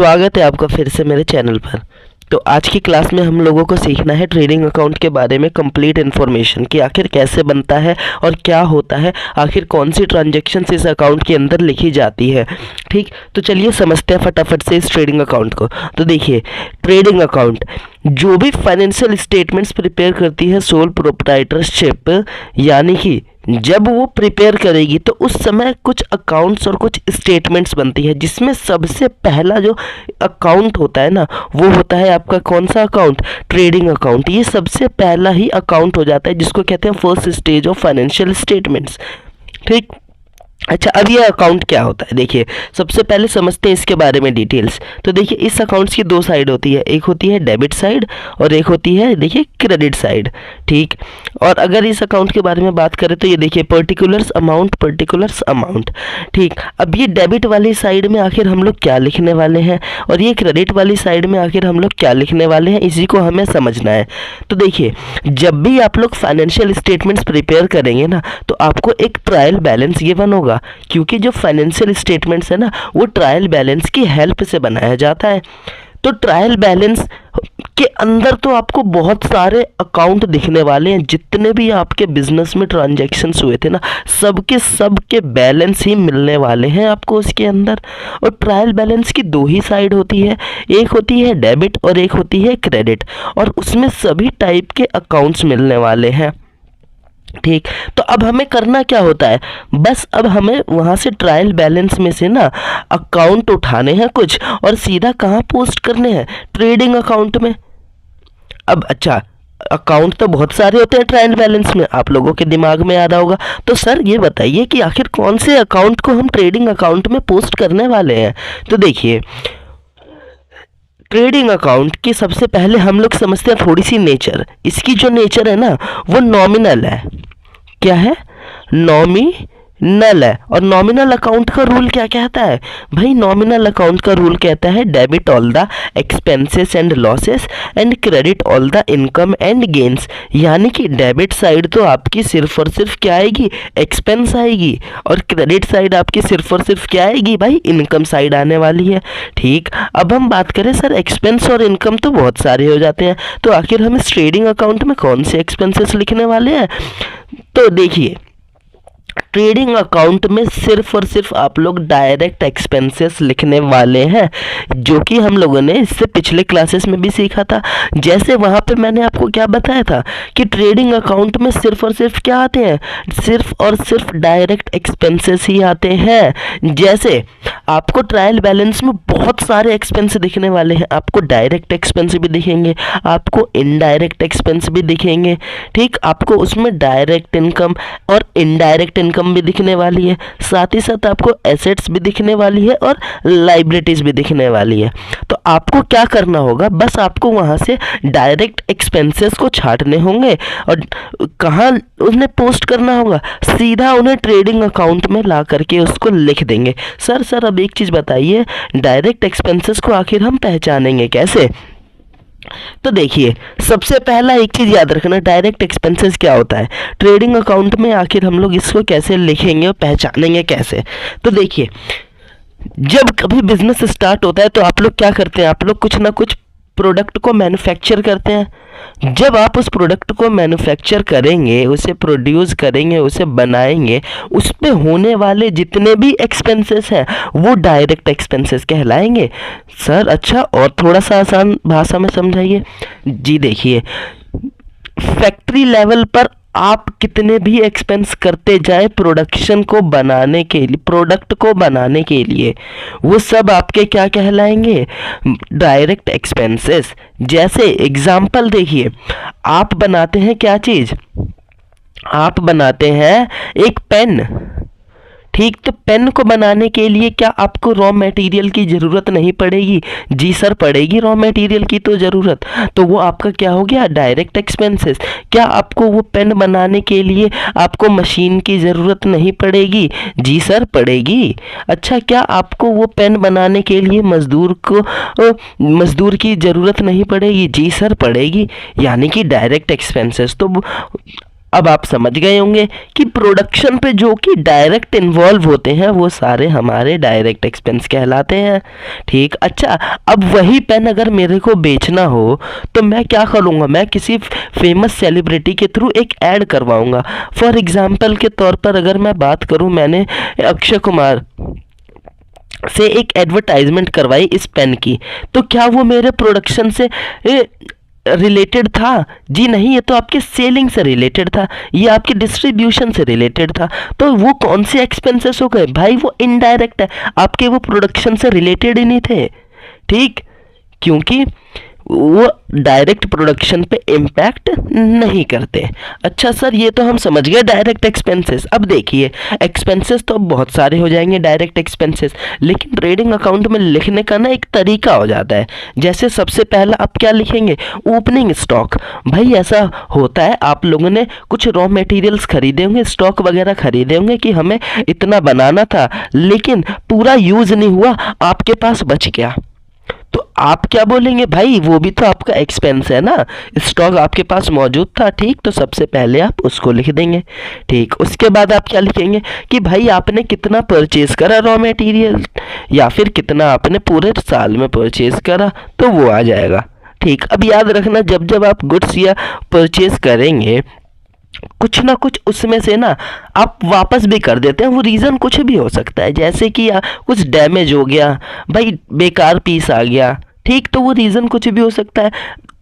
स्वागत है आपका फिर से मेरे चैनल पर। तो आज की क्लास में हम लोगों को सीखना है ट्रेडिंग अकाउंट के बारे में कंप्लीट इन्फॉर्मेशन कि आखिर कैसे बनता है और क्या होता है, आखिर कौन सी ट्रांजैक्शंस इस अकाउंट के अंदर लिखी जाती है। ठीक, तो चलिए समझते हैं फटाफट से इस ट्रेडिंग अकाउंट को। तो देखिए, ट्रेडिंग अकाउंट जो भी फाइनेंशियल स्टेटमेंट्स प्रिपेयर करती है सोल प्रोप्राइटरशिप, यानी कि जब वो प्रिपेयर करेगी तो उस समय कुछ अकाउंट्स और कुछ स्टेटमेंट्स बनती है, जिसमें सबसे पहला जो अकाउंट होता है ना, वो होता है आपका कौन सा अकाउंट? Trading account. ये सबसे पहला ही अकाउंट हो जाता है जिसको कहते हैं first stage of financial statements. ठीक, अच्छा, अब ये अकाउंट क्या होता है? देखिए, सबसे पहले समझते हैं इसके बारे में डिटेल्स। तो देखिए, इस अकाउंट्स की दो साइड होती है, एक होती है डेबिट साइड और एक होती है देखिए क्रेडिट साइड। ठीक, और अगर इस अकाउंट के बारे में बात करें तो ये देखिए पर्टिकुलर्स अमाउंट। ठीक, अब ये डेबिट वाली साइड में आखिर हम लोग क्या लिखने वाले हैं और ये क्रेडिट वाली साइड में आखिर हम लोग क्या लिखने वाले हैं, इसी को हमें समझना है। तो देखिए, जब भी आप लोग फाइनेंशियल स्टेटमेंट्स प्रिपेयर करेंगे ना, तो आपको एक ट्रायल बैलेंस गिवन होगा, क्योंकि जो फाइनेंशियल स्टेटमेंट्स है ना, वो ट्रायल बैलेंस की हेल्प से बनाया जाता है। तो ट्रायल बैलेंस के अंदर तो आपको बहुत सारे अकाउंट दिखने वाले हैं, जितने भी आपके बिजनेस में ट्रांजैक्शंस हुए थे ना, सबके बैलेंस ही मिलने वाले हैं आपको उसके अंदर। और ट्रायल बैलेंस की दो ही साइड होती है, एक होती है डेबिट और एक होती है क्रेडिट, और उसमें सभी टाइप के अकाउंट्स मिलने वाले हैं। ठीक, तो अब हमें करना क्या होता है? बस अब हमें वहाँ से ट्रायल बैलेंस में से ना अकाउंट उठाने हैं कुछ और सीधा कहाँ पोस्ट करने हैं? ट्रेडिंग अकाउंट में। अब अच्छा, अकाउंट तो बहुत सारे होते हैं ट्रायल बैलेंस में, आप लोगों के दिमाग में आ रहा होगा, तो सर ये बताइए कि आखिर कौन से अकाउंट को हम ट्रेडिंग अकाउंट में पोस्ट करने वाले हैं। तो देखिए, ट्रेडिंग अकाउंट की सबसे पहले हम लोग समझते हैं थोड़ी सी नेचर। इसकी जो नेचर है ना, वो नॉमिनल है। क्या है? नॉमिनल है। और नॉमिनल अकाउंट का रूल क्या कहता है भाई? नॉमिनल अकाउंट का रूल कहता है debit all the expenses and losses and credit all the income and gains. यानी कि डेबिट साइड तो आपकी सिर्फ और सिर्फ क्या आएगी? एक्सपेंस आएगी, और क्रेडिट साइड आपकी सिर्फ और सिर्फ क्या आएगी भाई? इनकम साइड आने वाली है। ठीक, अब हम बात करें सर, एक्सपेंस और इनकम तो बहुत सारे हो जाते हैं, तो आखिर हम इस ट्रेडिंग अकाउंट में कौन से एक्सपेंसेस लिखने वाले हैं? तो देखिए, ट्रेडिंग अकाउंट में सिर्फ और सिर्फ आप लोग डायरेक्ट एक्सपेंसेस लिखने वाले हैं, जो कि हम लोगों ने इससे पिछले क्लासेस में भी सीखा था। जैसे वहाँ पे मैंने आपको क्या बताया था कि ट्रेडिंग अकाउंट में सिर्फ और सिर्फ क्या आते हैं? सिर्फ और सिर्फ डायरेक्ट एक्सपेंसेस ही आते हैं। जैसे आपको ट्रायल बैलेंस में बहुत सारे एक्सपेंस दिखने वाले हैं, आपको डायरेक्ट एक्सपेंस भी दिखेंगे, आपको इनडायरेक्ट एक्सपेंस भी दिखेंगे। ठीक, आपको उसमें डायरेक्ट इनकम और इनडायरेक्ट इनकम भी दिखने वाली है, साथ ही साथ आपको एसेट्स भी दिखने वाली है और लाइबिलिटीज भी दिखने वाली है। तो आपको क्या करना होगा? बस आपको वहां से डायरेक्ट एक्सपेंसेस को छांटने होंगे और कहाँ उन्हें पोस्ट करना होगा? सीधा उन्हें ट्रेडिंग अकाउंट में ला करके उसको लिख देंगे। सर अब एक चीज बताइए, डायरेक्ट एक्सपेंसेस को आखिर हम पहचानेंगे कैसे? तो देखिए, सबसे पहला एक चीज याद रखना, डायरेक्ट एक्सपेंसेस क्या होता है ट्रेडिंग अकाउंट में, आखिर हम लोग इसको कैसे लिखेंगे और पहचानेंगे कैसे? तो देखिए, जब कभी बिजनेस स्टार्ट होता है तो आप लोग क्या करते हैं? आप लोग कुछ ना कुछ प्रोडक्ट को मैन्युफैक्चर करते हैं। जब आप उस प्रोडक्ट को मैन्युफैक्चर करेंगे, उसे प्रोड्यूस करेंगे, उसे बनाएंगे, उस पे होने वाले जितने भी एक्सपेंसेस हैं वो डायरेक्ट एक्सपेंसेस कहलाएंगे। सर अच्छा, और थोड़ा सा आसान भाषा में समझाइए। जी देखिए, फैक्ट्री लेवल पर आप कितने भी एक्सपेंस करते जाए प्रोडक्शन को बनाने के लिए, प्रोडक्ट को बनाने के लिए, वो सब आपके क्या कहलाएंगे? Direct expenses. जैसे एग्जांपल देखिए, आप बनाते हैं क्या चीज़? आप बनाते हैं एक पेन। ठीक, तो पेन को बनाने के लिए क्या आपको रॉ मटेरियल की ज़रूरत नहीं पड़ेगी? जी सर पड़ेगी, रॉ मटेरियल की तो ज़रूरत। तो वो आपका क्या हो गया? Direct expenses. क्या आपको वो पेन बनाने के लिए आपको मशीन की ज़रूरत नहीं पड़ेगी? जी सर पड़ेगी। अच्छा, क्या आपको वो पेन बनाने के लिए मज़दूर की ज़रूरत नहीं पड़ेगी? जी सर पड़ेगी। यानी कि डायरेक्ट एक्सपेंसेस तो अब आप समझ गए होंगे कि प्रोडक्शन पे जो कि डायरेक्ट इन्वॉल्व होते हैं वो सारे हमारे डायरेक्ट एक्सपेंस कहलाते हैं। ठीक, अच्छा, अब वही पेन अगर मेरे को बेचना हो तो मैं क्या करूँगा, मैं किसी फेमस सेलिब्रिटी के थ्रू एक ऐड करवाऊँगा। फॉर एग्जाम्पल के तौर पर अगर मैं बात करूँ, मैंने अक्षय कुमार से एक एडवर्टाइजमेंट करवाई इस पेन की, तो क्या वो मेरे प्रोडक्शन से रिलेटेड था? जी नहीं, ये तो आपके सेलिंग से रिलेटेड था, ये आपके डिस्ट्रीब्यूशन से रिलेटेड था। तो वो कौन से एक्सपेंसेस हो गए भाई? वो इनडायरेक्ट है, आपके वो प्रोडक्शन से रिलेटेड ही नहीं थे। ठीक, क्योंकि वो डायरेक्ट प्रोडक्शन पे इम्पैक्ट नहीं करते। अच्छा सर, ये तो हम समझ गए डायरेक्ट एक्सपेंसेस। अब देखिए, एक्सपेंसेस तो अब बहुत सारे हो जाएंगे डायरेक्ट एक्सपेंसेस, लेकिन ट्रेडिंग अकाउंट में लिखने का ना एक तरीका हो जाता है। जैसे सबसे पहला आप क्या लिखेंगे? Opening stock. भाई ऐसा होता है, आप लोगों ने कुछ रॉ मटेरियल्स खरीदे होंगे, स्टॉक वगैरह खरीदे होंगे कि हमें इतना बनाना था, लेकिन पूरा यूज़ नहीं हुआ, आपके पास बच गया, तो आप क्या बोलेंगे? भाई वो भी तो आपका एक्सपेंस है ना, स्टॉक आपके पास मौजूद था। ठीक, तो सबसे पहले आप उसको लिख देंगे। ठीक, उसके बाद आप क्या लिखेंगे कि भाई आपने कितना परचेज करा रॉ मटेरियल, या फिर कितना आपने पूरे साल में परचेज करा, तो वो आ जाएगा। ठीक, अब याद रखना, जब जब आप गुड्स या परचेज करेंगे, कुछ ना कुछ उसमें से ना आप वापस भी कर देते हैं। वो रीज़न कुछ भी हो सकता है, जैसे कि कुछ डैमेज हो गया, भाई बेकार पीस आ गया। ठीक, तो वो रीज़न कुछ भी हो सकता है,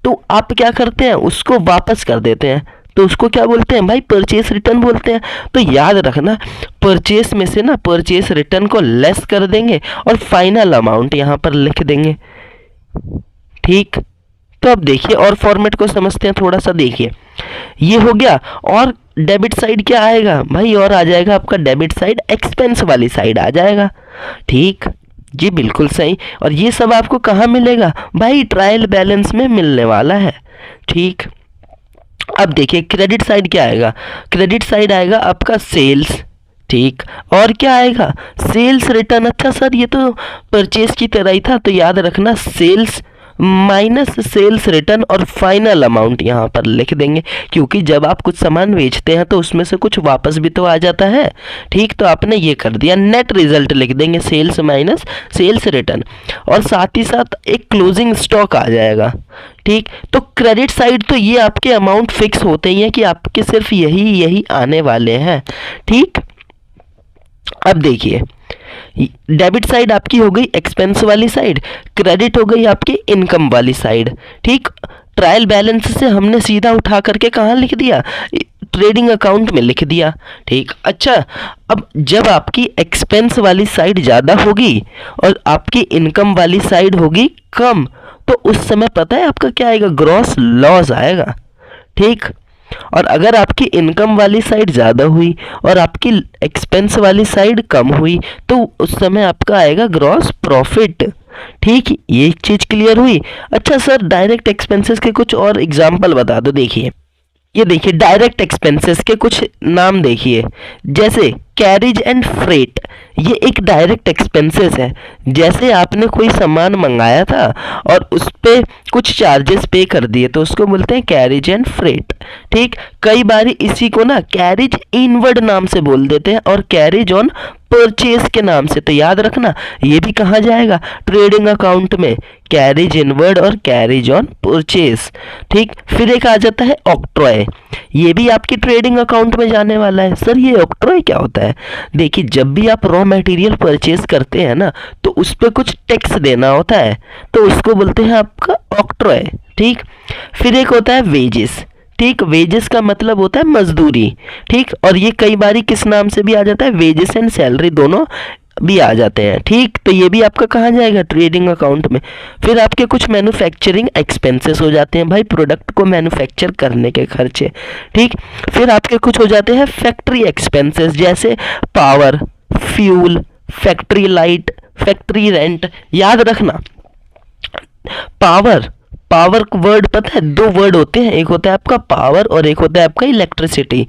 तो आप क्या करते हैं, उसको वापस कर देते हैं। तो उसको क्या बोलते हैं भाई? परचेस रिटर्न बोलते हैं। तो याद रखना, परचेस में से ना परचेस रिटर्न को लेस कर देंगे और फाइनल अमाउंट यहाँ पर लिख देंगे। ठीक, तो अब देखिए और फॉर्मेट को समझते हैं थोड़ा सा। देखिए, ये हो गया, और डेबिट साइड क्या आएगा भाई? और आ जाएगा आपका डेबिट साइड, एक्सपेंस वाली साइड आ जाएगा। ठीक, जी बिल्कुल सही। और ये सब आपको कहाँ मिलेगा भाई? ट्रायल बैलेंस में मिलने वाला है। ठीक, अब देखिए क्रेडिट साइड क्या आएगा? क्रेडिट साइड आएगा आपका सेल्स। ठीक, और क्या आएगा? Sales return. अच्छा सर, ये तो परचेज की तरह ही था, तो याद रखना सेल्स माइनस सेल्स रिटर्न और फाइनल अमाउंट यहाँ पर लिख देंगे, क्योंकि जब आप कुछ सामान बेचते हैं तो उसमें से कुछ वापस भी तो आ जाता है। ठीक, तो आपने ये कर दिया, नेट रिजल्ट लिख देंगे, सेल्स माइनस सेल्स रिटर्न, और साथ ही साथ एक क्लोजिंग स्टॉक आ जाएगा। ठीक, तो क्रेडिट साइड तो ये आपके अमाउंट फिक्स होते ही हैं कि आपके सिर्फ यही आने वाले हैं। ठीक, अब देखिए, डेबिट साइड आपकी हो गई एक्सपेंस वाली साइड, क्रेडिट हो गई आपकी इनकम वाली साइड। ठीक, ट्रायल बैलेंस से हमने सीधा उठा करके कहाँ लिख दिया? ट्रेडिंग अकाउंट में लिख दिया। ठीक, अच्छा, अब जब आपकी एक्सपेंस वाली साइड ज़्यादा होगी और आपकी इनकम वाली साइड होगी कम, तो उस समय पता है आपका क्या आएगा? ग्रॉस लॉस आएगा। ठीक, और अगर आपकी इनकम वाली साइड ज़्यादा हुई और आपकी एक्सपेंस वाली साइड कम हुई, तो उस समय आपका आएगा ग्रॉस प्रॉफिट। ठीक, ये चीज़ क्लियर हुई। अच्छा सर, डायरेक्ट एक्सपेंसेस के कुछ और एग्जाम्पल बता दो। देखिए, ये देखिए डायरेक्ट एक्सपेंसेस के कुछ नाम देखिए, जैसे कैरिज एंड फ्रेट, ये एक डायरेक्ट एक्सपेंसेस है। जैसे आपने कोई सामान मंगाया था और उस पर कुछ चार्जेस पे कर दिए, तो उसको बोलते हैं कैरिज एंड फ्रेट। ठीक, कई बार इसी को ना कैरिज इनवर्ड नाम से बोल देते हैं और कैरिज ऑन परचेज के नाम से। तो याद रखना, ये भी कहाँ जाएगा? ट्रेडिंग अकाउंट में, कैरिज इनवर्ड और कैरिज ऑन परचेज। ठीक, फिर एक आ जाता है ऑक्ट्रॉय, ये भी आपकी ट्रेडिंग अकाउंट में जाने वाला है। सर ये ऑक्ट्रॉय क्या होता है? देखिए, जब भी आप रॉ मटेरियल परचेज करते हैं ना, तो उस पर कुछ टैक्स देना होता है, तो उसको बोलते हैं आपका ऑक्ट्रॉय। ठीक, फिर एक होता है वेजेस। ठीक, वेजेस का मतलब होता है मजदूरी। ठीक, और ये कई बारी किस नाम से भी आ जाता है? वेजेस एंड सैलरी दोनों भी आ जाते हैं। ठीक, तो ये भी आपका कहाँ जाएगा? ट्रेडिंग अकाउंट में। फिर आपके कुछ मैन्युफैक्चरिंग एक्सपेंसेस हो जाते हैं भाई, प्रोडक्ट को मैन्युफैक्चर करने के खर्चे। ठीक, फिर आपके कुछ हो जाते हैं फैक्ट्री एक्सपेंसेस, जैसे power, fuel, factory light, factory rent. याद रखना, पावर, पावर वर्ड पता है, दो वर्ड होते हैं, एक होता है आपका पावर और एक होता है आपका इलेक्ट्रिसिटी।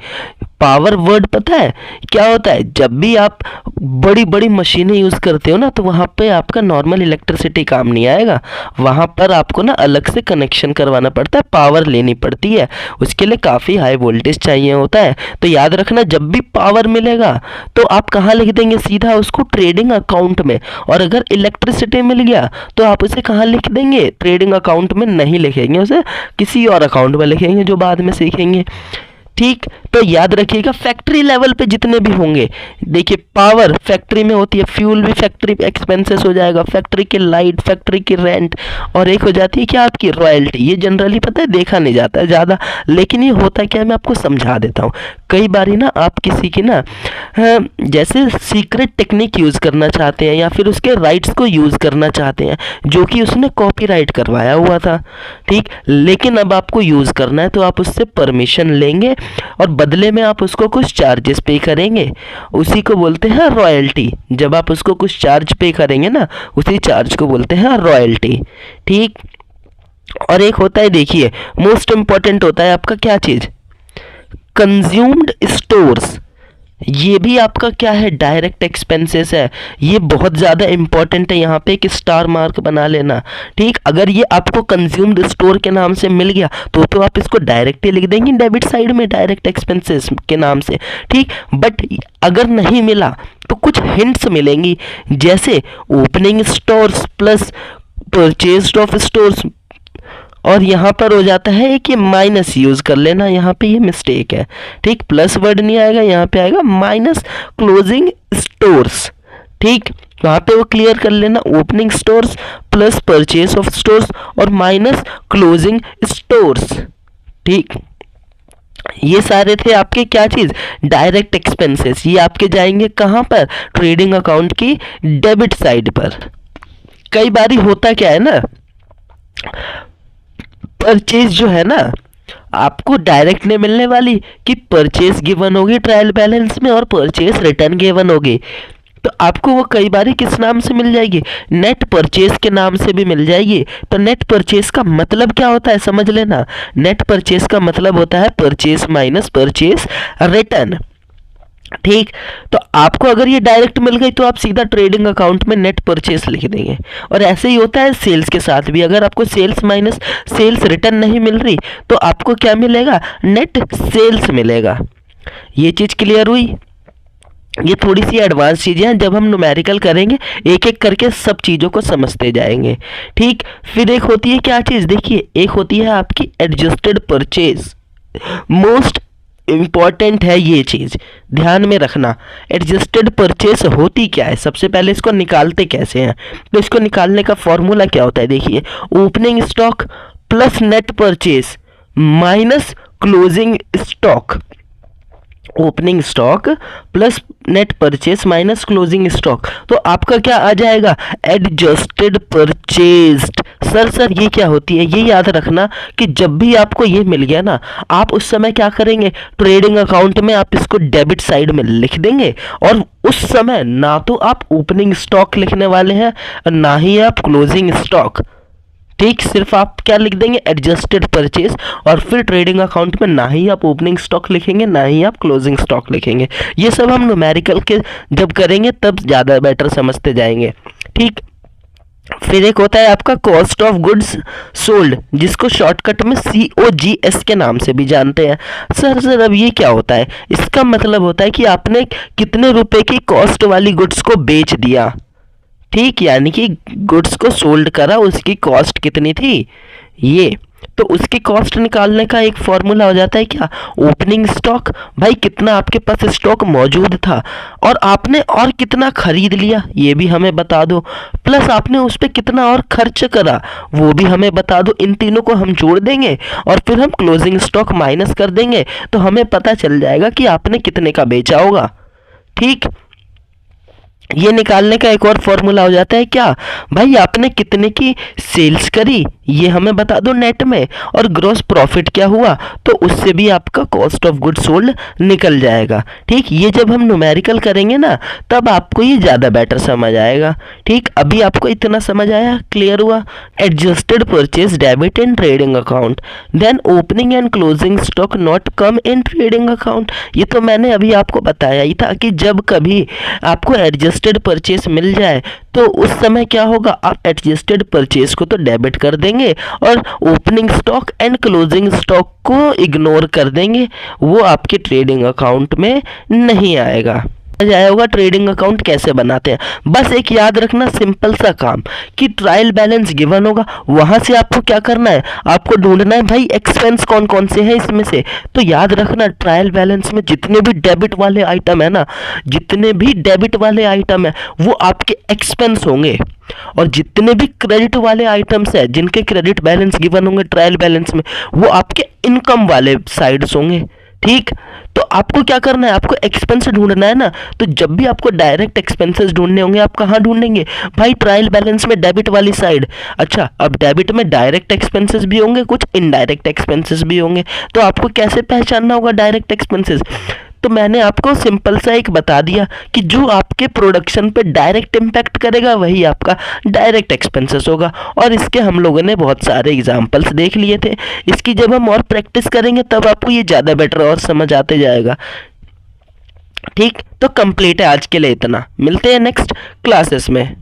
पावर वर्ड पता है क्या होता है, जब भी आप बड़ी बड़ी मशीनें यूज़ करते हो ना, तो वहाँ पे आपका नॉर्मल इलेक्ट्रिसिटी काम नहीं आएगा, वहाँ पर आपको ना अलग से कनेक्शन करवाना पड़ता है, पावर लेनी पड़ती है, उसके लिए काफ़ी हाई वोल्टेज चाहिए होता है। तो याद रखना, जब भी पावर मिलेगा तो आप कहाँ लिख देंगे, सीधा उसको ट्रेडिंग अकाउंट में। और अगर इलेक्ट्रिसिटी मिल गया तो आप उसे कहाँ लिख देंगे, ट्रेडिंग अकाउंट में नहीं लिखेंगे, उसे किसी और अकाउंट में लिखेंगे जो बाद में सीखेंगे। ठीक, तो याद रखिएगा फैक्ट्री लेवल पे जितने भी होंगे, देखिए पावर फैक्ट्री में होती है, फ्यूल भी फैक्ट्री एक्सपेंसेस हो जाएगा, फैक्ट्री की लाइट, फैक्ट्री की रेंट, और एक हो जाती है क्या आपकी रॉयल्टी। ये जनरली पता है देखा नहीं जाता है ज़्यादा, लेकिन ये होता क्या है मैं आपको समझा देता हूँ। कई बारी ना आप किसी की ना जैसे सीक्रेट टेक्निक यूज़ करना चाहते हैं या फिर उसके राइट्स को यूज़ करना चाहते हैं जो कि उसने कॉपीराइट करवाया हुआ था, ठीक, लेकिन अब आपको यूज़ करना है तो आप उससे परमिशन लेंगे और बदले में आप उसको कुछ चार्जेस पे करेंगे, उसी को बोलते हैं रॉयल्टी। जब आप उसको कुछ चार्ज पे करेंगे ना, उसी चार्ज को बोलते हैं रॉयल्टी। ठीक, और एक होता है देखिए मोस्ट इंपॉर्टेंट होता है आपका क्या चीज़, कंज्यूम्ड स्टोर्स। ये भी आपका क्या है, डायरेक्ट एक्सपेंसेस है, ये बहुत ज़्यादा इंपॉर्टेंट है, यहाँ पे एक स्टार मार्क बना लेना। ठीक, अगर ये आपको कंज्यूम्ड स्टोर के नाम से मिल गया तो आप इसको डायरेक्ट ही लिख देंगे डेबिट साइड में, डायरेक्ट एक्सपेंसेस के नाम से। ठीक, बट अगर नहीं मिला तो कुछ हिंट्स मिलेंगी, जैसे opening stores plus purchase of stores, और यहाँ पर हो जाता है कि माइनस यूज़ कर लेना, यहाँ पे ये मिस्टेक है। ठीक, प्लस वर्ड नहीं आएगा, यहाँ पे आएगा माइनस क्लोजिंग स्टोर्स। ठीक, वहाँ पे वो क्लियर कर लेना, opening stores plus purchase of stores और माइनस क्लोजिंग स्टोर्स। ठीक, ये सारे थे आपके क्या चीज़, डायरेक्ट एक्सपेंसेस। ये आपके जाएंगे कहाँ पर, ट्रेडिंग अकाउंट की डेबिट साइड पर। कई बारी होता क्या है ना, परचेज जो है ना आपको डायरेक्ट नहीं मिलने वाली, कि परचेज गिवन होगी ट्रायल बैलेंस में और परचेज रिटर्न गिवन होगी, तो आपको वो कई बारी किस नाम से मिल जाएगी, नेट परचेज के नाम से भी मिल जाएगी। तो नेट परचेज का मतलब क्या होता है समझ लेना, नेट परचेज का मतलब होता है परचेज माइनस परचेज रिटर्न। ठीक, तो आपको अगर ये डायरेक्ट मिल गई तो आप सीधा ट्रेडिंग अकाउंट में नेट परचेस लिख देंगे। और ऐसे ही होता है सेल्स के साथ भी, अगर आपको सेल्स माइनस सेल्स रिटर्न नहीं मिल रही तो आपको क्या मिलेगा, नेट सेल्स मिलेगा। ये चीज़ क्लियर हुई। ये थोड़ी सी एडवांस चीज़ें हैं, जब हम न्यूमेरिकल करेंगे एक एक करके सब चीज़ों को समझते जाएंगे। ठीक, फिर एक होती है क्या चीज़, देखिए एक होती है आपकी एडजस्टेड परचेज, मोस्ट इम्पॉर्टेंट है ये चीज़, ध्यान में रखना। एडजस्टेड परचेस होती क्या है, सबसे पहले इसको निकालते कैसे हैं, तो इसको निकालने का फॉर्मूला क्या होता है, देखिए opening stock plus net purchase minus closing stock, opening stock plus net purchase minus closing stock, तो आपका क्या आ जाएगा, एडजस्टेड परचेस्ड। सर ये क्या होती है, ये याद रखना कि जब भी आपको ये मिल गया ना, आप उस समय क्या करेंगे, ट्रेडिंग अकाउंट में आप इसको डेबिट साइड में लिख देंगे, और उस समय ना तो आप ओपनिंग स्टॉक लिखने वाले हैं ना ही आप क्लोजिंग स्टॉक। ठीक, सिर्फ आप क्या लिख देंगे, एडजस्टेड परचेज, और फिर ट्रेडिंग अकाउंट में ना ही आप ओपनिंग स्टॉक लिखेंगे ना ही आप क्लोजिंग स्टॉक लिखेंगे। ये सब हम न्यूमेरिकल के जब करेंगे तब ज़्यादा बेटर समझते जाएंगे। ठीक, फिर एक होता है आपका कॉस्ट ऑफ गुड्स सोल्ड, जिसको शॉर्टकट में COGS के नाम से भी जानते हैं। सर अब ये क्या होता है, इसका मतलब होता है कि आपने कितने रुपए की कॉस्ट वाली गुड्स को बेच दिया। ठीक, यानी कि गुड्स को सोल्ड करा, उसकी कॉस्ट कितनी थी, ये तो उसकी कॉस्ट निकालने का एक फॉर्मूला हो जाता है क्या, ओपनिंग स्टॉक, भाई कितना आपके पास स्टॉक मौजूद था और आपने और कितना खरीद लिया ये भी हमें बता दो, प्लस आपने उस पर कितना और खर्च करा वो भी हमें बता दो। इन तीनों को हम जोड़ देंगे और फिर हम क्लोजिंग स्टॉक माइनस कर देंगे, तो हमें पता चल जाएगा कि आपने कितने का बेचा होगा। ठीक, ये निकालने का एक और फॉर्मूला हो जाता है क्या भाई, आपने कितने की सेल्स करी ये हमें बता दो नेट में, और ग्रॉस प्रॉफिट क्या हुआ, तो उससे भी आपका कॉस्ट ऑफ गुड सोल्ड निकल जाएगा। ठीक, ये जब हम न्यूमेरिकल करेंगे ना तब आपको ये ज़्यादा बेटर समझ आएगा। ठीक, अभी आपको इतना समझ आया, क्लियर हुआ। Adjusted purchase debit in trading account, then opening and closing stock not come in trading account. ये तो मैंने अभी आपको बताया ही था कि जब कभी आपको एडजस्टेड परचेज मिल जाए तो उस समय क्या होगा, आप एडजस्टेड परचेज को तो डेबिट कर देंगे और opening stock and closing stock को इग्नोर कर देंगे, वो आपके ट्रेडिंग अकाउंट में नहीं आएगा। आया होगा ट्रेडिंग अकाउंट कैसे बनाते हैं। बस एक याद रखना सिंपल सा काम कि ट्रायल बैलेंस गिवन होगा, वहां से आपको क्या करना है, आपको ढूंढना है भाई एक्सपेंस कौन कौन से हैं इसमें से। तो याद रखना ट्रायल बैलेंस में जितने भी डेबिट वाले आइटम है ना, जितने भी डेबिट वाले आइटम है वो आपके एक्सपेंस होंगे, और जितने भी क्रेडिट वाले आइटम्स हैं जिनके क्रेडिट बैलेंस गिवन होंगे ट्रायल बैलेंस में, वो आपके इनकम वाले साइड्स होंगे। ठीक, तो आपको क्या करना है, आपको एक्सपेंस ढूंढना है ना, तो जब भी आपको डायरेक्ट एक्सपेंसेस ढूंढने होंगे आप कहाँ ढूंढेंगे भाई, ट्रायल बैलेंस में डेबिट वाली साइड। अच्छा, अब डेबिट में डायरेक्ट एक्सपेंसेस भी होंगे, कुछ इनडायरेक्ट एक्सपेंसेस भी होंगे, तो आपको कैसे पहचानना होगा डायरेक्ट एक्सपेंसेस। तो मैंने आपको सिंपल सा एक बता दिया कि जो आपके प्रोडक्शन पे डायरेक्ट इम्पैक्ट करेगा वही आपका डायरेक्ट एक्सपेंसेस होगा, और इसके हम लोगों ने बहुत सारे एग्जांपल्स देख लिए थे। इसकी जब हम और प्रैक्टिस करेंगे तब आपको ये ज़्यादा बेटर और समझ आते जाएगा। ठीक, तो कंप्लीट है आज के लिए इतना, मिलते हैं नेक्स्ट क्लासेस में।